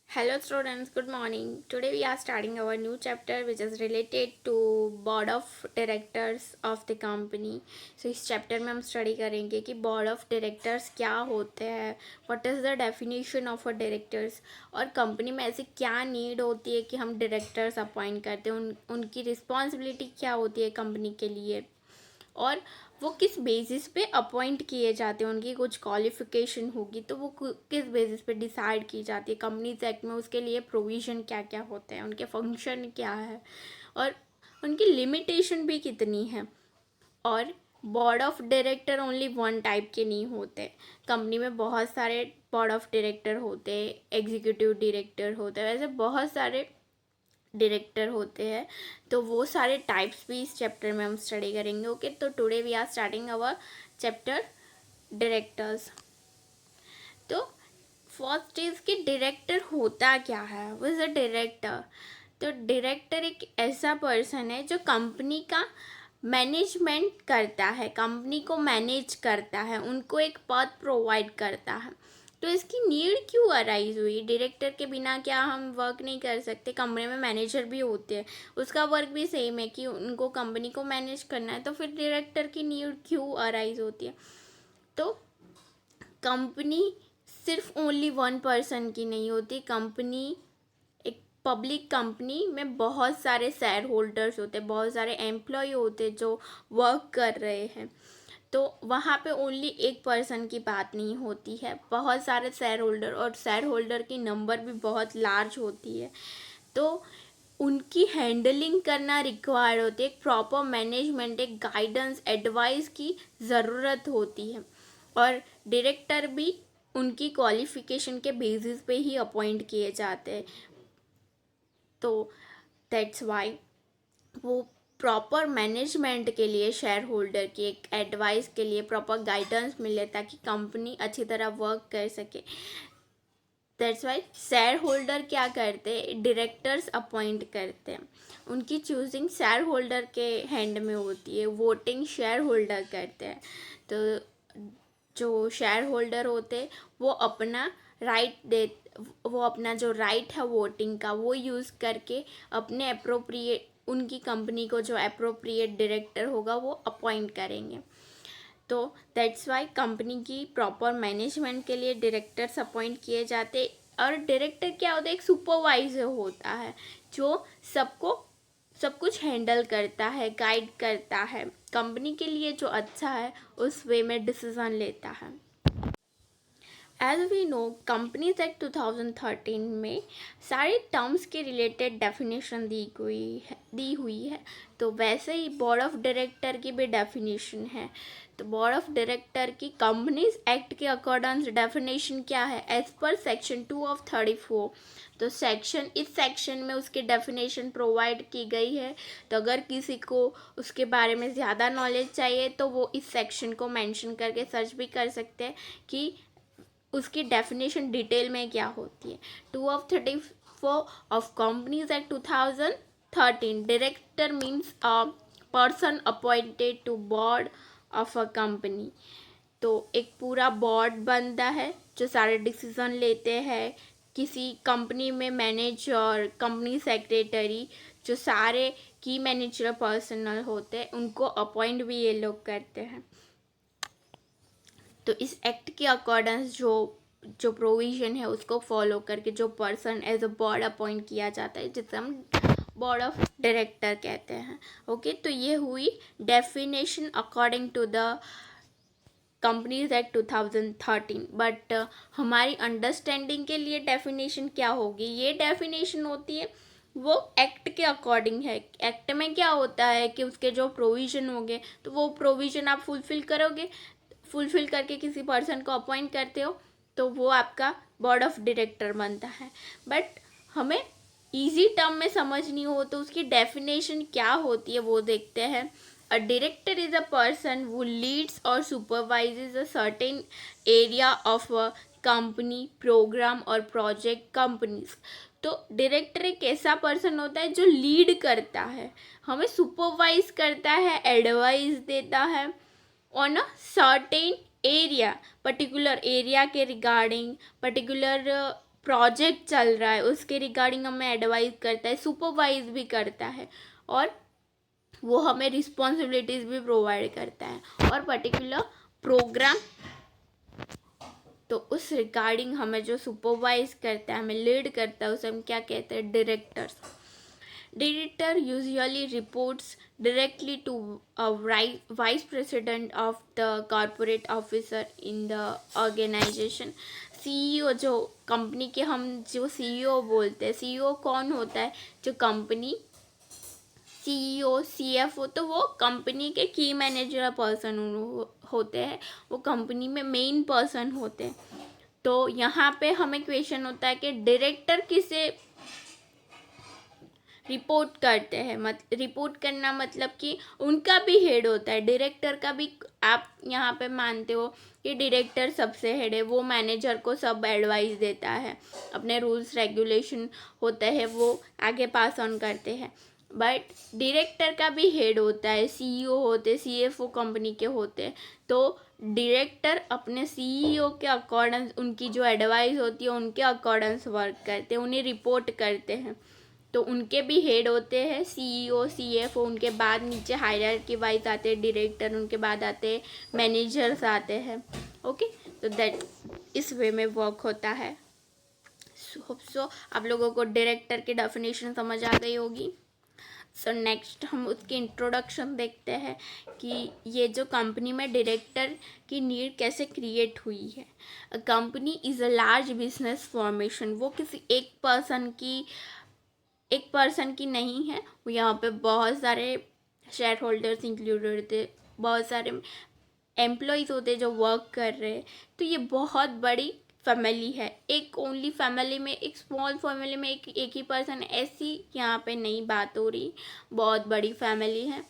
Hello students, good morning. Today we are starting our new chapter which is related to board of directors of the company. So इस chapter में हम study करेंगे कि board of directors क्या होते हैं, what is the definition of a directors और company में ऐसी क्या नीड होती है कि हम डायरेक्टर्स अपॉइंट करते हैं, उनकी रिस्पॉन्सिबिलिटी क्या होती है कंपनी के लिए और वो किस बेसिस पे अपॉइंट किए जाते हैं, उनकी कुछ क्वालिफिकेशन होगी तो वो किस बेसिस पे डिसाइड की जाती है कंपनीज एक्ट में, उसके लिए प्रोविज़न क्या क्या होते हैं, उनके फंक्शन क्या है और उनकी लिमिटेशन भी कितनी है। और board of director only one type के नहीं होते, कंपनी में बहुत सारे बोर्ड ऑफ डायरेक्टर होते हैं, एग्जीक्यूटिव डायरेक्टर होते हैं, वैसे बहुत सारे डायरेक्टर होते हैं। तो वो सारे टाइप्स भी इस चैप्टर में हम स्टडी करेंगे। ओके, तो today we are starting our chapter directors. तो फर्स्ट इज कि डायरेक्टर होता क्या है, वो इज अ डायरेक्टर। तो डायरेक्टर एक ऐसा पर्सन है जो कंपनी का मैनेजमेंट करता है, कंपनी को मैनेज करता है, उनको एक पद प्रोवाइड करता है। तो इसकी नीड क्यों अराइज हुई, डायरेक्टर के बिना क्या हम वर्क नहीं कर सकते, कंपनी में मैनेजर भी होते हैं, उसका वर्क भी सेम है कि उनको कंपनी को मैनेज करना है, तो फिर डायरेक्टर की नीड क्यों अराइज होती है। तो कंपनी सिर्फ ओनली वन पर्सन की नहीं होती, कंपनी एक पब्लिक कंपनी में बहुत सारे शेयर होल्डर्स होते हैं, बहुत सारे एम्प्लॉय होते हैं जो वर्क कर रहे हैं। तो वहाँ पे ओनली एक पर्सन की बात नहीं होती है, बहुत सारे शेयर होल्डर और शेयर होल्डर की नंबर भी बहुत लार्ज होती है। तो उनकी हैंडलिंग करना रिक्वायर्ड होती है, एक प्रॉपर मैनेजमेंट, एक गाइडेंस, एडवाइस की ज़रूरत होती है। और डायरेक्टर भी उनकी क्वालिफिकेशन के बेसिस पे ही अपॉइंट किए जाते हैं। तो दैट्स वाई वो प्रॉपर मैनेजमेंट के लिए, शेयर होल्डर की एक एडवाइस के लिए प्रॉपर गाइडेंस मिले ताकि कंपनी अच्छी तरह वर्क कर सके। दैट्स वाई शेयर होल्डर क्या करते हैं, डायरेक्टर्स अपॉइंट करते हैं, उनकी चूजिंग शेयर होल्डर के हैंड में होती है, वोटिंग शेयर होल्डर करते हैं। तो जो शेयर होल्डर होते हैं वो अपना राइट दे वो अपना जो राइट है वोटिंग का वो यूज़ करके अपने अप्रोप्रिएट, उनकी कंपनी को जो अप्रोप्रिएट डायरेक्टर होगा वो अपॉइंट करेंगे। तो दैट्स वाई कंपनी की प्रॉपर मैनेजमेंट के लिए डायरेक्टर्स अपॉइंट किए जाते। और डायरेक्टर क्या होता है, एक सुपरवाइजर होता है जो सबको सब कुछ हैंडल करता है, गाइड करता है, कंपनी के लिए जो अच्छा है उस वे में डिसीजन लेता है। As we know companies act 2013 में सारे टर्म्स के रिलेटेड डेफिनेशन दी हुई है। तो वैसे ही बोर्ड ऑफ डायरेक्टर की भी डेफिनेशन है। तो बोर्ड ऑफ डायरेक्टर की कंपनीज एक्ट के अकॉर्डिंग डेफिनेशन क्या है, एज पर सेक्शन 2 ऑफ 34। तो इस सेक्शन में उसकी डेफिनेशन प्रोवाइड की गई है। तो अगर किसी को उसके बारे में ज़्यादा नॉलेज चाहिए तो वो इस सेक्शन को मेंशन करके सर्च भी कर सकते हैं कि उसकी डेफिनेशन डिटेल में क्या होती है। 2 of 34 of companies act 2013, director means a person appointed to board of a company. तो एक पूरा बोर्ड बनता है जो सारे डिसीजन लेते हैं, किसी कंपनी में मैनेजर, कंपनी सेक्रेटरी, जो सारे की मैनेजर पर्सनल होते हैं उनको अपॉइंट भी ये लोग करते हैं। तो इस एक्ट के अकॉर्डिंग जो जो प्रोविज़न है उसको फॉलो करके जो person as a board appoint किया जाता है जिसे हम बोर्ड ऑफ डायरेक्टर कहते हैं। ओके, तो ये हुई definition according to the companies act 2013। But हमारी अंडरस्टैंडिंग के लिए डेफिनेशन क्या होगी, ये डेफिनेशन होती है वो एक्ट के अकॉर्डिंग है। एक्ट में क्या होता है कि उसके जो प्रोविज़न होंगे तो वो प्रोविज़न आप फुलफ़िल करके किसी पर्सन को अपॉइंट करते हो तो वो आपका बोर्ड ऑफ डायरेक्टर बनता है। बट हमें इजी टर्म में समझनी हो तो उसकी डेफिनेशन क्या होती है वो देखते हैं। A director is a person who leads और supervises a certain area of a company, program और प्रोजेक्ट कंपनीज। तो डायरेक्टर एक ऐसा पर्सन होता है जो लीड करता है, हमें सुपरवाइज करता है, एडवाइस देता है on a certain area, particular area के रिगार्डिंग, पर्टिकुलर प्रोजेक्ट चल रहा है उसके रिगार्डिंग हमें एडवाइस करता है, सुपरवाइज भी करता है, और वो हमें रिस्पॉन्सिबिलिटीज़ भी प्रोवाइड करता है, और पर्टिकुलर प्रोग्राम, तो उस रिगार्डिंग हमें जो सुपरवाइज करता है, हमें लीड करता है, उसे हम क्या कहते हैं? Directors. Director usually reports directly to a vice president of the corporate officer in the organization. CEO, जो कंपनी के हम जो CEO बोलते हैं, CEO कौन होता है? जो कंपनी CEO CFO, तो वो कंपनी के की मैनेजर पर्सन होते हैं, वो कंपनी में मेन पर्सन होते हैं. तो यहाँ पे हमें क्वेश्चन होता है कि डायरेक्टर किसे रिपोर्ट करते हैं. रिपोर्ट करना मतलब कि उनका भी हेड होता है, डायरेक्टर का भी. आप यहाँ पे मानते हो कि डायरेक्टर सबसे हेड है, वो मैनेजर को सब एडवाइस देता है, अपने रूल्स रेगुलेशन होते हैं वो आगे पास ऑन करते हैं. बट डायरेक्टर का भी हेड होता है, CEO होते, CFO कंपनी के होते हैं. तो डायरेक्टर अपने CEO के अकॉर्डेंस, उनकी जो एडवाइस होती है उनके अकॉर्डेंस वर्क करते हैं, उन्हें रिपोर्ट करते हैं. तो उनके भी हेड होते हैं CEO CFO, उनके बाद नीचे हायरार्की वाइज आते हैं डायरेक्टर, उनके बाद आते हैं मैनेजर्स आते हैं. ओके, तो दैट इस वे में वर्क होता है. सो आप लोगों को डायरेक्टर की डेफिनेशन समझ आ गई होगी. सो नेक्स्ट हम उसकी इंट्रोडक्शन देखते हैं कि ये जो कंपनी में डायरेक्टर की नीड कैसे क्रिएट हुई है. A company is a large business formation. वो किसी एक पर्सन की नहीं है, वो यहाँ पे बहुत सारे शेयर होल्डर्स इंक्लूडेड थे, बहुत सारे एम्प्लॉयज़ होते जो वर्क कर रहे हैं. तो ये बहुत बड़ी फैमिली है. एक ओनली फैमिली में, एक स्मॉल फैमिली में एक ही पर्सन, ऐसी यहाँ पे नहीं बात हो रही, बहुत बड़ी फैमिली है.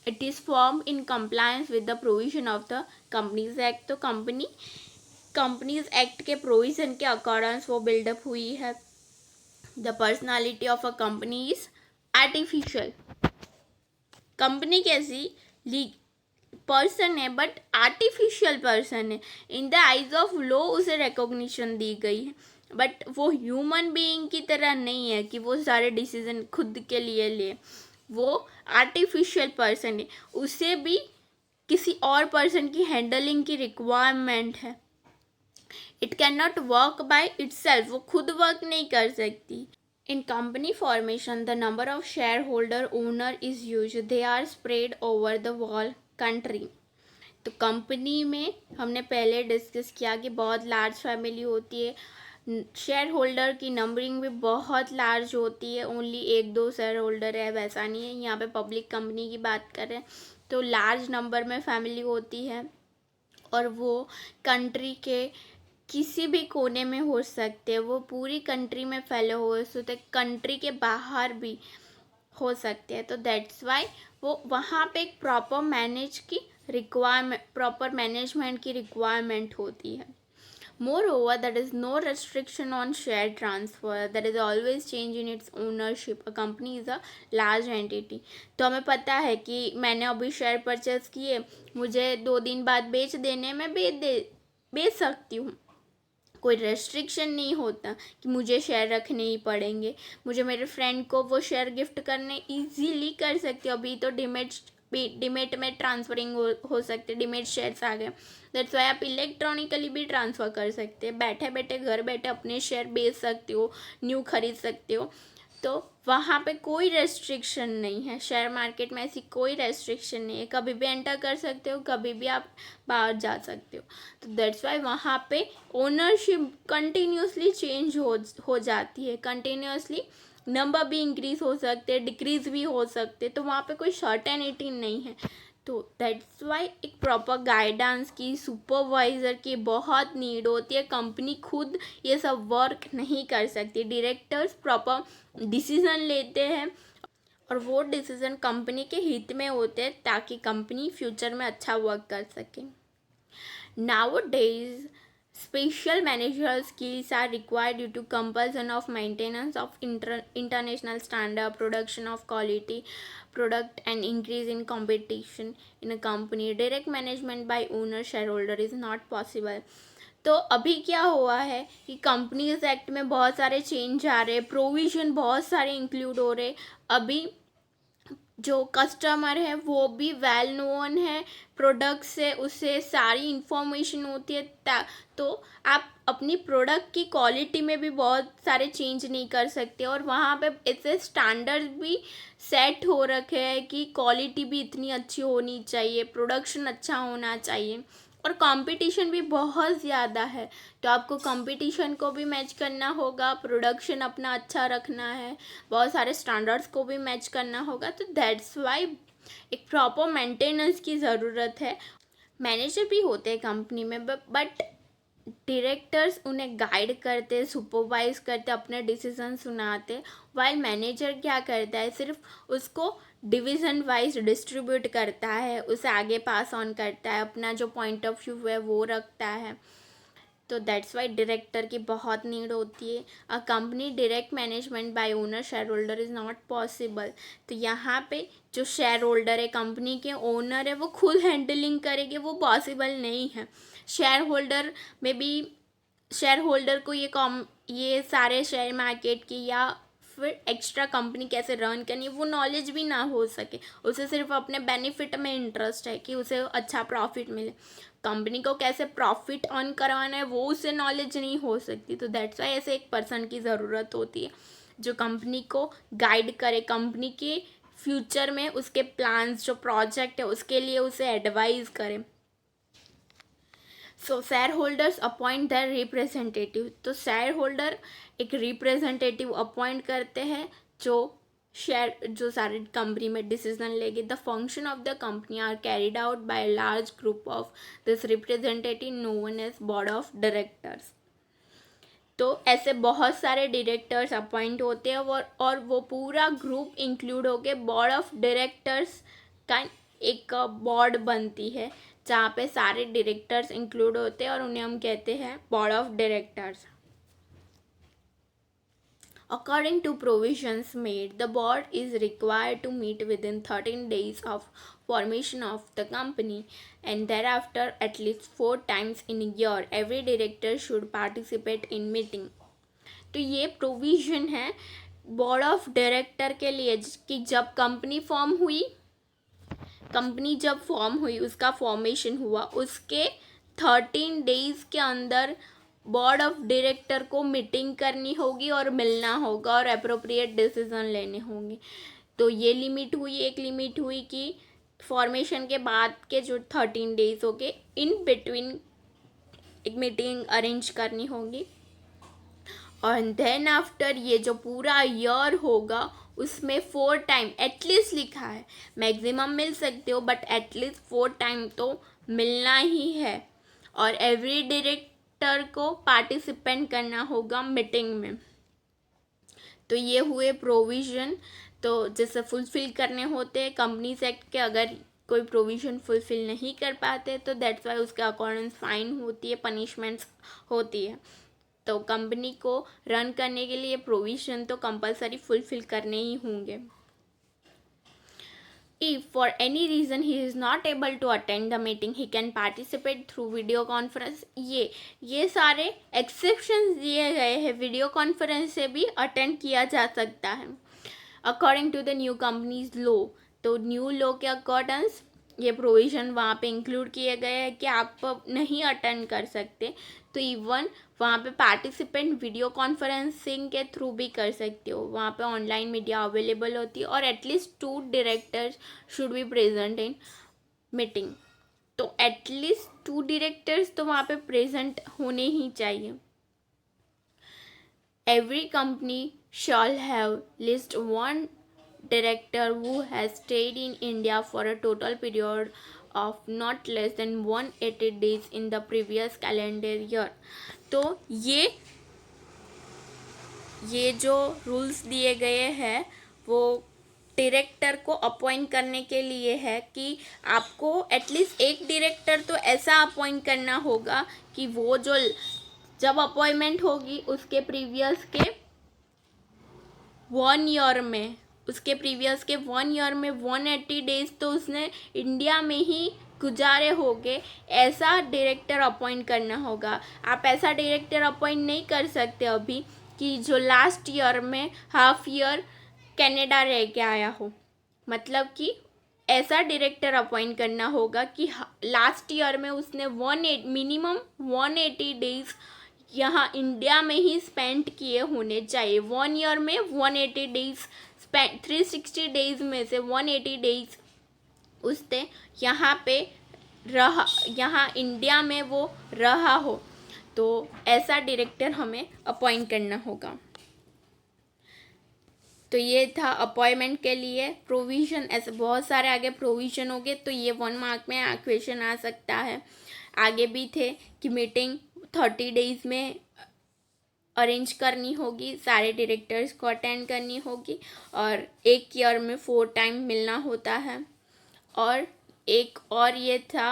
It is form in compliance with the provision of the companies act. तो कंपनीज एक्ट के प्रोविजन के अकॉर्डेंस वो बिल्डअप हुई है. The personality of a company is artificial. Company कैसी पर्सन है, बट आर्टिफिशियल पर्सन है. In the eyes of law उसे रिकॉग्निशन दी गई है, बट वो ह्यूमन बीइंग की तरह नहीं है कि वो सारे डिसीजन खुद के लिए ले. वो आर्टिफिशियल पर्सन है, उसे भी किसी और पर्सन की हैंडलिंग की रिक्वायरमेंट है. It can not work by itself. वो खुद वर्क नहीं कर सकती. In company formation, the number of shareholder owner is huge. They are spread over the whole country. तो कंपनी में हमने पहले डिस्कस किया कि बहुत लार्ज फैमिली होती है. शेयर होल्डर की नंबरिंग भी बहुत लार्ज होती है. ओनली 1-2 शेयर होल्डर है, वैसा नहीं है. यहाँ पे पब्लिक कंपनी की बात करें तो लार्ज नंबर में फैमिली होती है, और वो कंट्री के किसी भी कोने में हो सकते हैं. वो पूरी कंट्री में फैले हुए होते, कंट्री के बाहर भी हो सकते हैं. तो दैट्स वाई वो वहाँ पे एक प्रॉपर मैनेजमेंट की रिक्वायरमेंट होती है. Moreover, there is no restriction on share transfer. There is always change in its ownership. A company is a large entity. तो हमें पता है कि मैंने अभी शेयर परचेस किए, मुझे 2 दिन बाद बेच देने में बेच सकती हूँ. कोई रेस्ट्रिक्शन नहीं होता कि मुझे शेयर रखने ही पड़ेंगे. मुझे मेरे फ्रेंड को वो शेयर गिफ्ट करने इजीली कर सकती हूँ. अभी तो डिमेट में ट्रांसफरिंग हो सकते, डिमेट शेयर्स आ गए. दैट्स वाई आप इलेक्ट्रॉनिकली भी ट्रांसफ़र कर सकते हैं. बैठे बैठे घर बैठे अपने शेयर बेच सकते हो, न्यू खरीद सकते हो. तो वहाँ पे कोई रेस्ट्रिक्शन नहीं है. शेयर मार्केट में ऐसी कोई रेस्ट्रिक्शन नहीं है. कभी भी एंटर कर सकते हो, कभी भी आप बाहर जा सकते हो. तो दैट्स वाई वहाँ पे ओनरशिप कंटिन्यूसली चेंज हो जाती है. कंटिन्यूसली नंबर भी इंक्रीज हो सकते हैं, डिक्रीज भी हो सकते हैं. तो वहाँ पे कोई सर्टेनिटी नहीं है. तो दैट्स वाई एक प्रॉपर गाइडेंस की, सुपरवाइज़र की बहुत नीड होती है. कंपनी खुद ये सब वर्क नहीं कर सकती. डायरेक्टर्स प्रॉपर डिसीज़न लेते हैं, और वो डिसीज़न कंपनी के हित में होते हैं ताकि कंपनी फ्यूचर में अच्छा वर्क कर सके. Nowadays, special managerial skills are required due to compulsion of maintenance of international standard, production of quality product, and increase in competition in a company. Direct management by owner shareholder is not possible. तो अभी क्या हुआ है कि companies act में बहुत सारे change आ रहे, प्रोविज़न बहुत सारे इंक्लूड हो रहे। अभी जो कस्टमर है वो भी वेल नोन है प्रोडक्ट से, उसे सारी इंफॉर्मेशन होती है। तो आप अपनी प्रोडक्ट की क्वालिटी में भी बहुत सारे चेंज नहीं कर सकते, और वहाँ पे ऐसे स्टैंडर्ड भी सेट हो रखे हैं कि क्वालिटी भी इतनी अच्छी होनी चाहिए, प्रोडक्शन अच्छा होना चाहिए, और कंपटीशन भी बहुत ज़्यादा है। तो आपको कंपटीशन को भी मैच करना होगा, प्रोडक्शन अपना अच्छा रखना है, बहुत सारे स्टैंडर्ड्स को भी मैच करना होगा। तो दैट्स वाई एक प्रॉपर मेंटेनेंस की ज़रूरत है। मैनेजर भी होते हैं कंपनी में, बट डायरेक्टर्स उन्हें गाइड करते, सुपरवाइज करते, अपने डिसीजन सुनाते। वाइल मैनेजर क्या करता है, सिर्फ उसको डिवीज़न वाइज डिस्ट्रीब्यूट करता है, उसे आगे पास ऑन करता है, अपना जो पॉइंट ऑफ व्यू है वो रखता है। तो दैट्स वाई डायरेक्टर की बहुत नीड होती है। A company direct management by owner share holder is not possible. तो यहाँ पे जो शेयर होल्डर है, कंपनी के ओनर है, वो खुद हैंडलिंग करेंगे, वो पॉसिबल नहीं है। शेयर होल्डर में भी शेयर होल्डर को ये सारे शेयर मार्केट की या फिर एक्स्ट्रा कंपनी कैसे रन करनी है वो नॉलेज भी ना हो सके। उसे सिर्फ अपने बेनिफिट में इंटरेस्ट है कि उसे अच्छा प्रॉफिट मिले। कंपनी को कैसे प्रॉफिट अर्न करवाना है वो उसे नॉलेज नहीं हो सकती। तो दैट्स वाई ऐसे एक पर्सन की ज़रूरत होती है जो कंपनी को गाइड करे, कंपनी के फ्यूचर में उसके प्लान्स, जो प्रोजेक्ट है उसके लिए उसे एडवाइज करे। So share holders appoint their representative. तो शेयर होल्डर एक रिप्रेजेंटेटिव अपॉइंट करते हैं जो सारे कंपनी में डिसीजन लेगी। The function of the company are carried out by large group of this representative known as board of directors. तो ऐसे बहुत सारे डायरेक्टर्स अपॉइंट होते हैं और वो पूरा ग्रुप इंक्लूड होके बोर्ड ऑफ डायरेक्टर्स का एक बोर्ड बनती है जहाँ पे सारे डायरेक्टर्स इंक्लूड होते हैं और उन्हें हम कहते हैं board of directors. According to provisions made, the board is required to meet within 13 days of formation of the company, and thereafter at least 4 times in a year. Every director should participate in meeting. तो ये provision है board of director के लिए कि जब company जब form हुई, उसका फॉर्मेशन हुआ, उसके 13 डेज़ के अंदर बोर्ड ऑफ डायरेक्टर को मीटिंग करनी होगी और मिलना होगा और अप्रोप्रिएट डिसीजन लेने होंगे। तो ये एक लिमिट हुई कि फॉर्मेशन के बाद के जो 13 डेज हो गए, इन बिटवीन एक मीटिंग अरेंज करनी होगी। और देन आफ्टर ये जो पूरा ईयर होगा उसमें 4 टाइम एटलीस्ट लिखा है, मैक्सिमम मिल सकते हो बट एटलीस्ट 4 टाइम तो मिलना ही है, और एवरी डायरेक्टर को पार्टिसिपेंट करना होगा मीटिंग में। तो ये हुए प्रोविज़न, तो जैसे फुलफ़िल करने होते हैं कंपनीज एक्ट के। अगर कोई प्रोविज़न फुलफ़िल नहीं कर पाते तो दैट्स वाई उसके अकॉर्डिंग फाइन होती है, पनिशमेंट्स होती है। तो कंपनी को रन करने के लिए प्रोविज़न तो कंपलसरी फुलफ़िल करने ही होंगे। If for any reason he is not able to attend the meeting, he can participate through video conference. ये सारे एक्सेप्शंस दिए गए हैं, वीडियो कॉन्फ्रेंस से भी अटेंड किया जा सकता है according to the new companies law. तो न्यू लॉ के अकॉर्डिंग ये प्रोविज़न वहाँ पे इंक्लूड किए गए हैं कि आप नहीं अटेंड कर सकते, तो इवन वहाँ पे पार्टिसिपेंट वीडियो कॉन्फ्रेंसिंग के थ्रू भी कर सकते हो। वहाँ पे ऑनलाइन मीडिया अवेलेबल होती है और at least 2 directors should be present in meeting. तो एटलीस्ट 2 डायरेक्टर्स तो वहाँ पे प्रेजेंट होने ही चाहिए। Every company shawl have list 1 director who has stayed in India for a total period of not less than 180 days in the previous calendar year. तो ये जो rules दिए गए हैं वो डायरेक्टर को अपॉइंट करने के लिए है कि आपको एटलीस्ट एक डायरेक्टर तो ऐसा अपॉइंट करना होगा कि वो जो जब अपॉइंटमेंट होगी उसके प्रीवियस के 1 ईयर में उसके प्रीवियस के 1 ईयर में 180 डेज तो उसने इंडिया में ही गुजारे होंगे, ऐसा डायरेक्टर अपॉइंट करना होगा। आप ऐसा डायरेक्टर अपॉइंट नहीं कर सकते अभी कि जो लास्ट ईयर में हाफ ईयर कनाडा रह के आया हो। मतलब कि ऐसा डायरेक्टर अपॉइंट करना होगा कि लास्ट ईयर में उसने मिनिमम 180 डेज यहाँ इंडिया में ही स्पेंड किए होने चाहिए। 1 ईयर में 180 डेज स्पेंड, 360 डेज में से 180 डेज उसने यहाँ पे रहा, यहाँ इंडिया में वो रहा हो, तो ऐसा डायरेक्टर हमें अपॉइंट करना होगा। तो ये था अपॉइंटमेंट के लिए प्रोविज़न। ऐसे बहुत सारे आगे प्रोविज़न हो गए, तो ये 1 मार्क में क्वेश्चन आ सकता है। आगे भी थे कि मीटिंग 30 डेज में अरेंज करनी होगी, सारे डायरेक्टर्स को अटेंड करनी होगी, और 1 ईयर में 4 टाइम मिलना होता है। और एक और ये था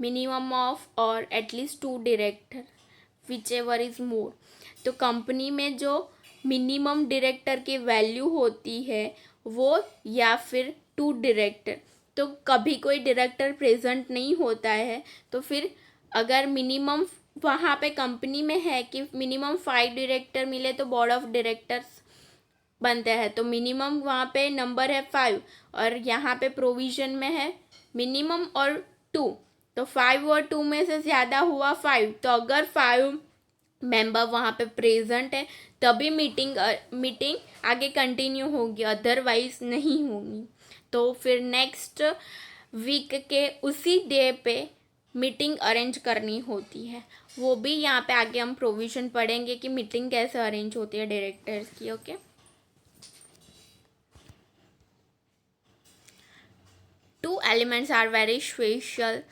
मिनिमम ऑफ और at least 2 director which ever is more. तो कंपनी में जो मिनिमम डायरेक्टर की वैल्यू होती है वो या फिर 2 डायरेक्टर, तो कभी कोई डायरेक्टर प्रेजेंट नहीं होता है, तो फिर अगर मिनिमम वहाँ पे कंपनी में है कि मिनिमम 5 डायरेक्टर मिले तो बोर्ड ऑफ डायरेक्टर्स बनते हैं, तो मिनिमम वहाँ पे नंबर है 5, और यहाँ पे प्रोविज़न में है मिनिमम और 2, तो 5 और 2 में से ज़्यादा हुआ 5, तो अगर 5 मेंबर वहाँ पे प्रेजेंट है तभी मीटिंग आगे कंटिन्यू होगी, अदरवाइज नहीं होगी। तो फिर नेक्स्ट वीक के उसी डे पे मीटिंग अरेंज करनी होती है, वो भी यहाँ पे आगे हम प्रोविज़न पढ़ेंगे कि मीटिंग कैसे अरेंज होती है डायरेक्टर्स की। Okay, 2 elements are very special.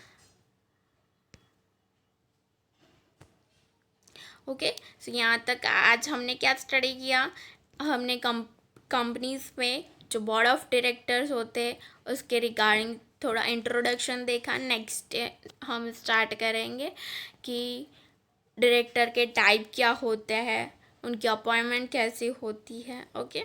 Okay, so यहाँ तक आज हमने क्या स्टडी किया। हमने कंपनीज में जो बोर्ड ऑफ डायरेक्टर्स होते हैं उसके रिगार्डिंग थोड़ा इंट्रोडक्शन देखा। नेक्स्ट हम स्टार्ट करेंगे कि डायरेक्टर के टाइप क्या होते हैं, उनकी अपॉइंटमेंट कैसी होती है। ओके।